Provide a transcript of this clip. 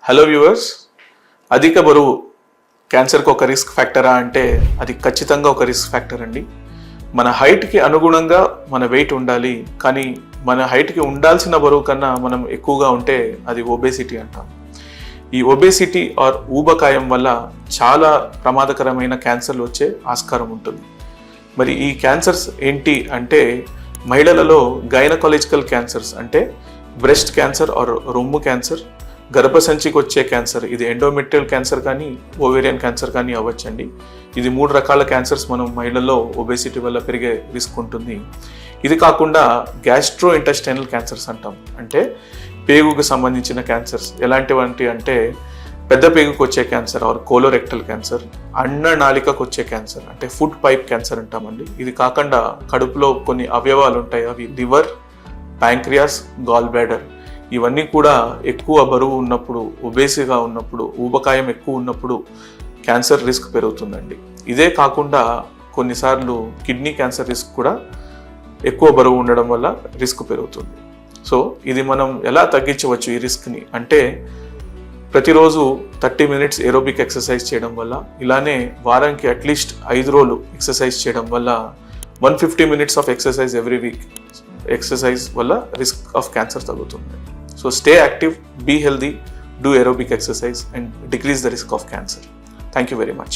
Hello viewers, అధిక బరువు క్యాన్సర్కి ఒక రిస్క్ ఫ్యాక్టరా అంటే అది ఖచ్చితంగా ఒక రిస్క్ ఫ్యాక్టర్ అండి. మన హైట్కి అనుగుణంగా మన వెయిట్ ఉండాలి, కానీ మన హైట్కి ఉండాల్సిన బరువు కన్నా మనం ఎక్కువగా ఉంటే అది ఒబేసిటీ అంటాం. ఈ ఒబేసిటీ ఆర్ ఊబకాయం వల్ల చాలా ప్రమాదకరమైన క్యాన్సర్లు వచ్చే ఆస్కారం ఉంటుంది. మరి ఈ క్యాన్సర్స్ ఏంటి అంటే మహిళలలో గైనకాలజికల్ క్యాన్సర్స్ అంటే బ్రెస్ట్ క్యాన్సర్ ఆర్ రొమ్ము క్యాన్సర్, గర్భసంచికి వచ్చే క్యాన్సర్, ఇది ఎండోమెట్రియల్ క్యాన్సర్ కానీ ఓవేరియన్ క్యాన్సర్ కానీ అవ్వచ్చండి. ఇది 3 రకాల క్యాన్సర్స్ మనం మహిళల్లో ఒబేసిటీ వల్ల పెరిగే రిస్క్ ఉంటుంది. ఇది కాకుండా గ్యాస్ట్రో ఇంటెస్టైనల్ క్యాన్సర్స్ అంటాం, అంటే పేగుకు సంబంధించిన క్యాన్సర్స్. ఎలాంటివంటి అంటే పెద్ద పేగుకు వచ్చే క్యాన్సర్ ఆర్ కోలోరెక్టల్ క్యాన్సర్, అన్ననాళికకు వచ్చే క్యాన్సర్ అంటే ఫుడ్ పైప్ క్యాన్సర్ అంటామండి. ఇది కాకుండా కడుపులో కొన్ని అవయవాలు ఉంటాయి, అవి లివర్, ప్యాంక్రియాస్, గాల్ బ్లాడర్. ఇవన్నీ కూడా ఎక్కువ బరువు ఉన్నప్పుడు, ఒబేసిగా ఉన్నప్పుడు, ఊబకాయం ఎక్కువ ఉన్నప్పుడు క్యాన్సర్ రిస్క్ పెరుగుతుందండి. ఇదే కాకుండా కొన్నిసార్లు కిడ్నీ క్యాన్సర్ రిస్క్ కూడా ఎక్కువ బరువు ఉండడం వల్ల రిస్క్ పెరుగుతుంది. సో ఇది మనం ఎలా తగ్గించవచ్చు ఈ రిస్క్ని అంటే ప్రతిరోజు 30 minutes ఏరోబిక్ ఎక్సర్సైజ్ చేయడం వల్ల, ఇలానే వారానికి అట్లీస్ట్ 5 రోజులు ఎక్సర్సైజ్ చేయడం వల్ల 150 minutes of exercise every week exercise వల్ల రిస్క్ ఆఫ్ క్యాన్సర్ తగ్గుతుంది. So stay active, be healthy, do aerobic exercise and decrease the risk of cancer. Thank you very much.